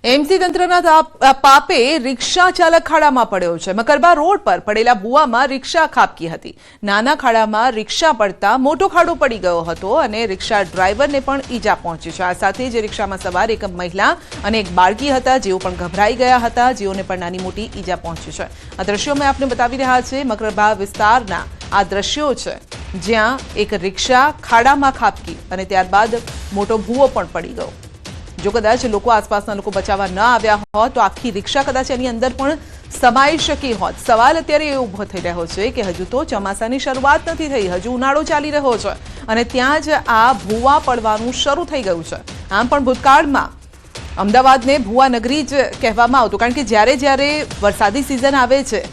MC તંત્રના પાપે રિક્ષા ચાલક ખાડામાં પડ્યો છે। મકરબા રોડ પર પડેલા ભૂવામાં રિક્ષા ખાબકી હતી। નાના ખાડામાં રિક્ષા પડતા મોટો ખાડો પડી ગયો હતો અને રિક્ષા ડ્રાઈવરને પણ ઈજા પહોંચી છે। આ સાથે જ રિક્ષામાં સવાર એક મહિલા અને એક બાળકી હતા, જેઓ પણ ગભરાઈ ગયા હતા, જેઓને પણ નાની મોટી ઈજા પહોંચી છે। આ દ્રશ્યો મેં આપને બતાવી રહ્યા છે। મકરબા વિસ્તારના આ દ્રશ્યો છે, જ્યાં એક રિક્ષા ખાડામાં ખાબકી અને ત્યારબાદ મોટો ભૂવો પણ પડી ગયો। જો કદાચ લોકો આસપાસના લોકો બચાવવા ન આવ્યા હોત તો આખી રિક્ષા કદાચ એની અંદર પણ સમાઈ શકી હોત। સવાલ અત્યારે એ ઊભો થઈ રહ્યો છે કે હજુ તો ચોમાસાની શરૂઆત નથી થઈ, હજુ ઉનાળો ચાલી રહ્યો છે અને ત્યાં જ આ ભૂવા પડવાનું શરૂ થઈ ગયું છે। આમ પણ ભૂતકાળમાં અમદાવાદને ભૂવા નગરી જ કહેવામાં આવતું, કારણ કે જ્યારે જ્યારે વરસાદી સિઝન આવે છે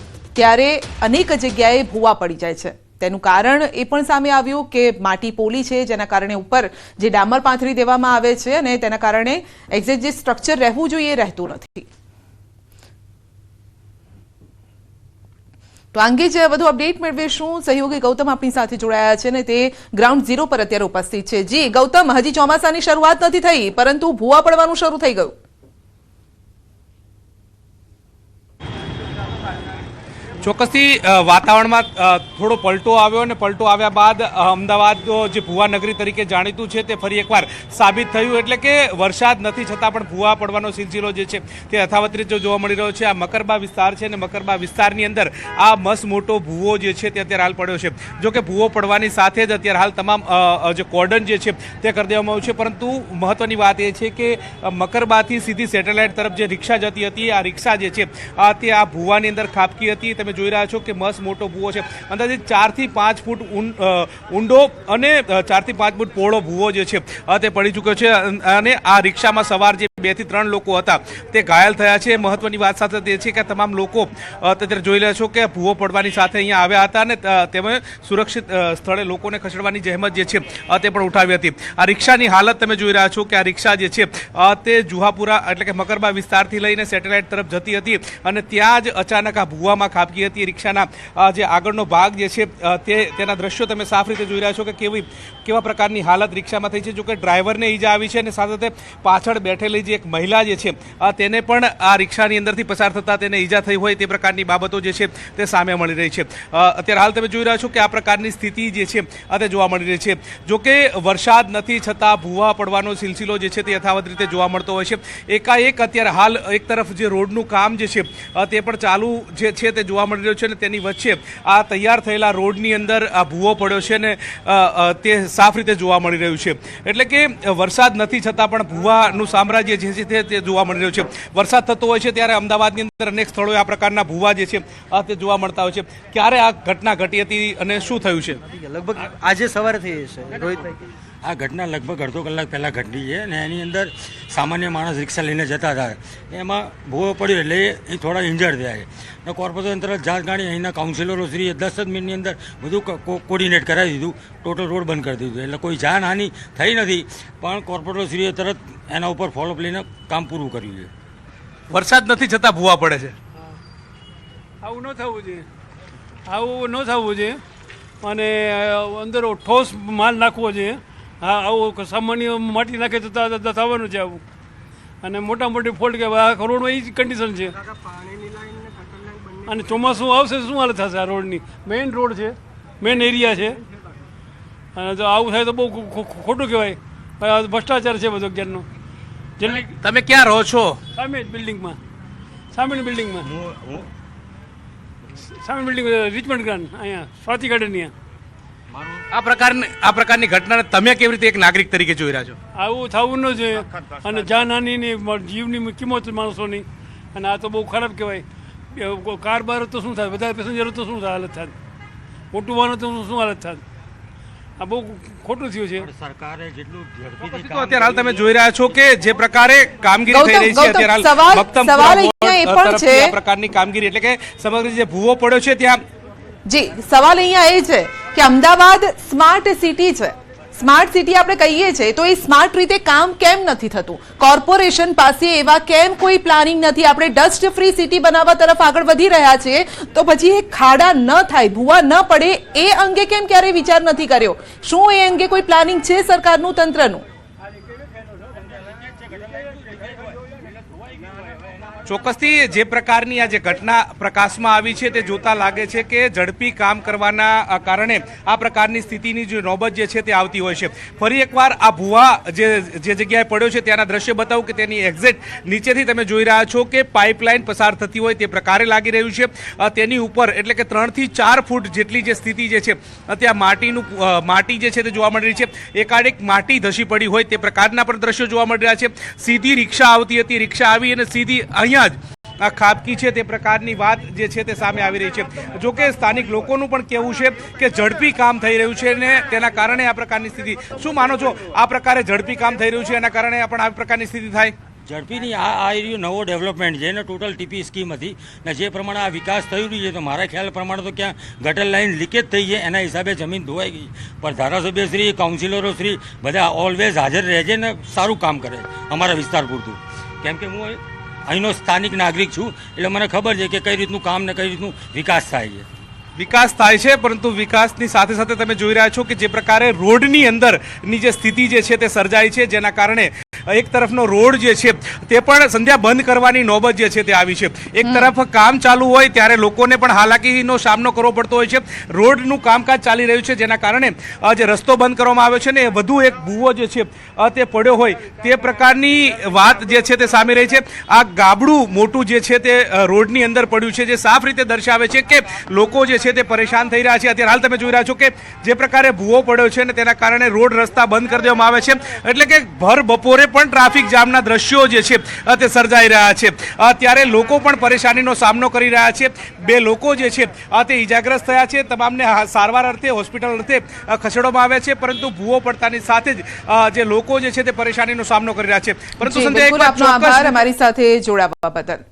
ત્યારે અનેક જગ્યાએ ભૂવા પડી જાય છે। તેનું કારણ એ પણ સામે આવ્યું કે માટી પોલી છે, જેના કારણે ઉપર જે ડામર પાથરી દેવામાં આવે છે અને તેના કારણે એક્ઝેક્ટ જે સ્ટ્રક્ચર રહેવું જોઈએ એ રહેતું નથી। તો આ અંગે જ વધુ અપડેટ મેળવીશું। સહયોગી ગૌતમ આપણી સાથે જોડાયા છે અને તે ગ્રાઉન્ડ ઝીરો પર અત્યારે ઉપસ્થિત છે। જી ગૌતમ, હજી ચોમાસાની શરૂઆત નથી થઈ પરંતુ ભૂવા પડવાનું શરૂ થઈ ગયું। ચોક્કસથી વાતાવરણમાં થોડો પલટો આવ્યો અને પલટો આવ્યા બાદ અમદાવાદ જે ભૂવા નગરી તરીકે જાણીતું છે તે ફરી એકવાર સાબિત થયું। એટલે કે વરસાદ નથી છતાં પણ ભૂવા પડવાનો સિલસિલો જે છે તે યથાવત રીતે જોવા મળી રહ્યો છે। આ મકરબા વિસ્તાર છે અને મકરબા વિસ્તારની અંદર આ મસ્ત મોટો ભૂવો જે છે તે અત્યારે હાલ પડ્યો છે। જો કે ભૂવો પડવાની સાથે જ અત્યારે હાલ તમામ જે કોર્ડન જે છે તે કરી દેવામાં આવ્યું છે, પરંતુ મહત્વની વાત એ છે કે મકરબાથી સીધી સેટેલાઇટ તરફ જે રિક્ષા જતી હતી, આ રિક્ષા જે છે તે આ ભૂવાની અંદર ખાબકી હતી। તમે જોઈ રહ્યા છો કે મસ્ત મોટો ભૂવો છે, અંદાજે 4 થી 5 ફૂટ ઊંડો અને 4 થી 5 ફૂટ પહોળો ભૂવો જે છે તે પડી ચૂક્યો છે અને આ રિક્ષામાં સવાર જે 2 થી 3 લોકો હતા તે ઘાયલ થયા છે। મહત્વની વાત સાથે તે છે કે તમામ લોકો અત્યારે જોઈ રહ્યા છો કે ભૂવો પડવાની સાથે અહીંયા આવ્યા હતા અને તેમણે સુરક્ષિત સ્થળે લોકોને ખસેડવાની જહેમત જે છે તે પણ ઉઠાવી હતી। આ રિક્ષાની હાલત તમે જોઈ રહ્યા છો કે આ રિક્ષા જે છે તે જુહાપુરા એટલે કે મકરબા વિસ્તારથી લઈને સેટેલાઇટ તરફ જતી હતી અને ત્યાં જ અચાનક આ ભૂવામાં ખાબકી હતી। રિક્ષાના જે આગળનો ભાગ જે છે તેના દ્રશ્યો તમે સાફ રીતે જોઈ રહ્યા છો કે કેવા પ્રકારની હાલત રિક્ષામાં થઈ છે। જો કે ડ્રાઈવરને ઈજા આવી છે અને સાથે પાછળ બેઠેલી જે એક મહિલા જે છે તેને પણ આ રિક્ષાની અંદરથી પસાર થતા તેને ઈજા થઈ હોય તે પ્રકારની બાબતો જે છે તે સામે મળી રહી છે। અત્યારે હાલ તમે જોઈ રહ્યા છો કે આ પ્રકારની સ્થિતિ જે છે તે જોવા મળી રહી છે। જો કે વરસાદ નથી છતાં ભૂવા પડવાનો સિલસિલો જે છે તે યથાવત રીતે જોવા મળતો હોય છે। એકાએક અત્યારે હાલ એક તરફ જે રોડનું કામ જે છે તે પણ ચાલુ જે છે તે જોવા મળી રહ્યું છે અને તેની વચ્ચે આ તૈયાર થયેલા રોડની અંદર આ ભૂવો પડ્યો છે અને તે સાફ રીતે જોવા મળી રહ્યું છે। એટલે કે વરસાદ નથી છતાં પણ ભૂવાનું સામ્રાજ્ય જે છે તે જોવા મળી રહ્યું છે। વરસાદ થતો હોય છે ત્યારે અમદાવાદની અંદર અનેક સ્થળોએ આ પ્રકારના ભૂવા જે છે તે જોવા મળતા હોય છે। ક્યારે આ ઘટના ઘટી હતી અને શું થયું છે? લગભગ આજે સવારે થઈ છે રોહિતભાઈ। આ ઘટના લગભગ અડધો કલાક પહેલાં ઘટી છે અને એની અંદર સામાન્ય માણસ રિક્ષા લઈને જતા હતા, એમાં ભૂવો પડ્યો એટલે એ થોડા ઇન્જર્ડ થયા છે અને કોર્પોરેશન તરફ જાત ગાડી અહીંના કાઉન્સિલરો શ્રીએ 10 જ મિનિટની અંદર બધું કોર્ડિનેટ કરાવી દીધું, ટોટલ રોડ બંધ કરી દીધું। એટલે કોઈ જાનહાનિ થઈ નથી, પણ કોર્પોરેટર શ્રીએ તરત એના ઉપર ફોલોઅપ લઈને કામ પૂરું કર્યું છે। વરસાદ નથી છતાં ભૂવા પડે છે, આવું ન થવું જોઈએ, આવું ન થવું જોઈએ અને અંદર ઠોસ માલ નાખવો જોઈએ। હા, આવું સામાન્ય માટી નાખે તો થવાનું છે આવું, અને મોટા મોટી ફોલ્ટ કે આ રોડમાં એ જ કન્ડિશન છે અને ચોમાસું આવશે શું હાલત થશે? આ રોડની મેઇન રોડ છે, મેઇન એરિયા છે અને જો આવું થાય તો બહુ ખોટું કહેવાય, ભ્રષ્ટાચાર છે બધો જ્ઞાનનો। જેટલી તમે ક્યાં રહો છો? સામે જ બિલ્ડિંગમાં, સામેની બિલ્ડિંગમાં, સામે બિલ્ડિંગ રિચમન્ડ ગ્રાન્ડ અહીંયા સ્વાતિ ગાર્ડનની। આ પ્રકારની ઘટનાને તમે કેવી રીતે એક નાગરિક તરીકે જોઈ રહ્યા છો? આવું થવું ન જોઈએ અને જાનહાનિની જીવની કિંમત માણસોની, અને આ તો બહુ ખરાબ કહેવાય। કાર બાર તો શું થાય, બધા પેસેન્જરો તો શું હાલત થાય, મોટું વાહન તો શું હાલત થાય? આ બહુ ખોટું થયું છે। સરકારે જેટલું ઝડપીથી અત્યારે હાલ તમે જોઈ રહ્યા છો કે જે પ્રકારે કામગીરી થઈ રહી છે અત્યારે હાલ મક્તમપુરા તરફથી આ પ્રકારની કામગીરી, એટલે કે સમગ્ર જે ભૂવો પડ્યો છે ત્યાં જી સવાલ અહીંયા એ છે કે અમદાવાદ સ્માર્ટ સિટી છે, સ્માર્ટ સિટી આપણે કહીએ છીએ તો એ સ્માર્ટ રીતે કામ કેમ નથી થતું? કોર્પોરેશન પાસે એવા કેમ કોઈ પ્લાનિંગ નથી? આપણે ડસ્ટ ફ્રી સિટી બનાવવા તરફ આગળ વધી રહ્યા છીએ તો પછી એ ખાડા ન થાય, ભૂવા ન પડે એ અંગે કેમ ક્યારે વિચાર નથી કર્યો? શું એ અંગે કોઈ પ્લાનિંગ છે સરકારનું, તંત્રનું? ચોક્કસથી જે પ્રકારની આ જે ઘટના પ્રકાશમાં આવી છે તે જોતા લાગે છે કે ઝડપી કામ કરવાના કારણે આ પ્રકારની સ્થિતિની જે નોબત જે છે તે આવતી હોય છે. ફરી એકવાર આ ભૂવા જે જગ્યાએ પડ્યો છે ત્યાંના દ્રશ્ય બતાવું કે તેની એક્ઝેક્ટ નીચેથી તમે જોઈ રહ્યા છો કે પાઇપલાઇન પસાર થતી હોય તે પ્રકારે લાગી રહ્યું છે. તેની ઉપર એટલે કે 3 થી 4 ફૂટ જેટલી જે સ્થિતિ જે છે ત્યાં માટી જે છે તે જોવા મળી રહી છે. એકાએક માટી ધસી પડી હોય તે પ્રકારના પણ દ્રશ્યો જોવા મળી રહ્યા છે. સીધી રિક્ષા આવતી હતી, રિક્ષા આવી અને સીધી અહીંયા જ આ ખાબકી છે તે પ્રકારની વાત જે છે તે સામે આવી રહી છે. જોકે સ્થાનિક લોકોનું પણ કહેવું છે કે ઝડપી કામ થઈ રહ્યું છે અને તેના કારણે આ પ્રકારની સ્થિતિ. શું માનો છો, આ પ્રકારે ઝડપી કામ થઈ રહ્યું છે એના કારણે પણ આ પ્રકારની સ્થિતિ થાય? ઝડપીની આ એરિયો નવો ડેવલપમેન્ટ છે ને ટોટલ ટીપી સ્કીમ હતી ને જે પ્રમાણે આ વિકાસ થઈ રહ્યું છે તો મારા ખ્યાલ પ્રમાણે તો ક્યાં ગટર લાઇન લીકેજ થઈ છે એના હિસાબે જમીન ધોવાઈ ગઈ. પણ ધારાસભ્યશ્રી, કાઉન્સિલરોશ્રી બધા ઓલવેઝ હાજર રહે છે ને સારું કામ કરે અમારા વિસ્તાર પૂરતું. કેમ કે હું અહીંનો સ્થાનિક નાગરિક છું એટલે મને ખબર છે કે કઈ રીતનું કામ ને કઈ રીતનું વિકાસ થાય છે. વિકાસ થાય છે, પરંતુ વિકાસની સાથે સાથે તમે જોઈ રહ્યા છો કે જે પ્રકારે રોડની અંદરની જે સ્થિતિ જે છે તે સર્જાઈ છે, જેના કારણે એક તરફનો રોડ જે છે તે પણ સંધ્યા બંધ કરવાની નોબત જે છે તે આવી છે. એક તરફ કામ ચાલુ હોય ત્યારે લોકોને પણ હાલાકીનો સામનો કરવો પડતો હોય છે. રોડનું કામકાજ ચાલી રહ્યું છે જેના કારણે જે રસ્તો બંધ કરવામાં આવ્યો છે ને એ વધુ એક ભૂવો જે છે તે પડ્યો હોય તે પ્રકારની વાત જે છે તે સામે રહી છે. આ ગાબડું મોટું જે છે તે રોડની અંદર પડ્યું છે, જે સાફ રીતે દર્શાવે છે કે લોકો જે છે તે પરેશાન થઈ રહ્યા છે. અત્યારે હાલ તમે જોઈ રહ્યા છો કે જે પ્રકારે ભૂવો પડ્યો છે ને તેના કારણે રોડ રસ્તા બંધ કરી દેવામાં આવે છે. એટલે કે ભર બપોરે પણ ટ્રાફિક જામના દ્રશ્યો જે છે તે સર્જાઈ રહ્યા છે. ત્યારે લોકો પણ પરેશાનીનો સામનો કરી રહ્યા છે. 2 લોકો જે છે તે ઈજાગ્રસ્ત થયા છે. તમામને સારવાર અર્થે હોસ્પિટલ અર્થે ખસેડવામાં આવ્યા છે, પરંતુ ભૂવો પડતાની સાથે જ જે લોકો જે છે તે પરેશાનીનો સામનો કરી રહ્યા છે. પરંતુ સંધ્યા એક વાત ચોક્કસ, અમારી સાથે જોડાવા બદલ.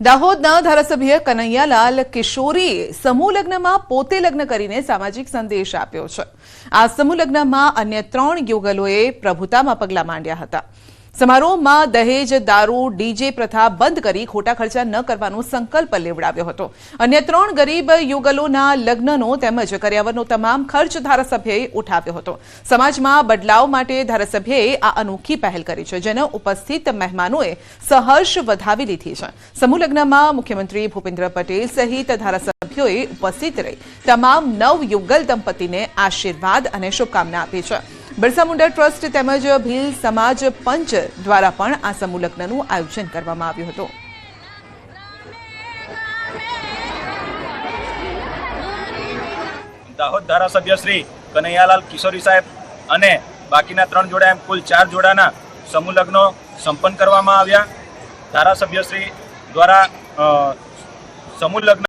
દાહોદના ધારાસભ્ય કનૈયાલાલ કિશોરીએ સમૂહ લગ્નમાં પોતે લગ્ન કરીને સામાજિક સંદેશ આપ્યો છે. આ સમૂહ લગ્નમાં અન્ય 3 યુગલોએ પ્રભુતામાં પગલાં માંડ્યા હતા. સમારોહમાં દહેજ, દારૂ, ડીજે પ્રથા બંધ કરી ખોટા ખર્ચા ન કરવાનો સંકલ્પ લેવડાવ્યો હતો. અન્ય 3 ગરીબ યુગલોના લગ્નનો તેમજ કર્યાવરનો તમામ ખર્ચ ધારાસભ્યએ ઉઠાવ્યો હતો. સમાજમાં બદલાવ માટે ધારાસભ્યએ આ અનોખી પહેલ કરી છે, જેને ઉપસ્થિત મહેમાનોએ સહર્ષ વધાવી લીધી છે. સમૂહ લગ્નમાં મુખ્યમંત્રી ભૂપેન્દ્ર પટેલ સહિત ધારાસભ્યોએ ઉપસ્થિત રહી તમામ નવયુગલ દંપતીને આશીર્વાદ અને શુભકામના આપી છે. બિરસા મુંડા ટ્રસ્ટ તેમજ ભીલ સમાજ પંચ દ્વારા પણ આ સમૂહ લગ્નનું આયોજન કરવામાં આવ્યું હતું. દાહોદ ધારાસભ્ય શ્રી કનૈયાલાલ કિશોરી સાહેબ અને બાકીના 3 જોડા એમ કુલ 4 જોડાના સમૂહ લગ્નો સંપન્ન કરવામાં આવ્યા. ધારાસભ્ય શ્રી દ્વારા સમૂહ લગ્ન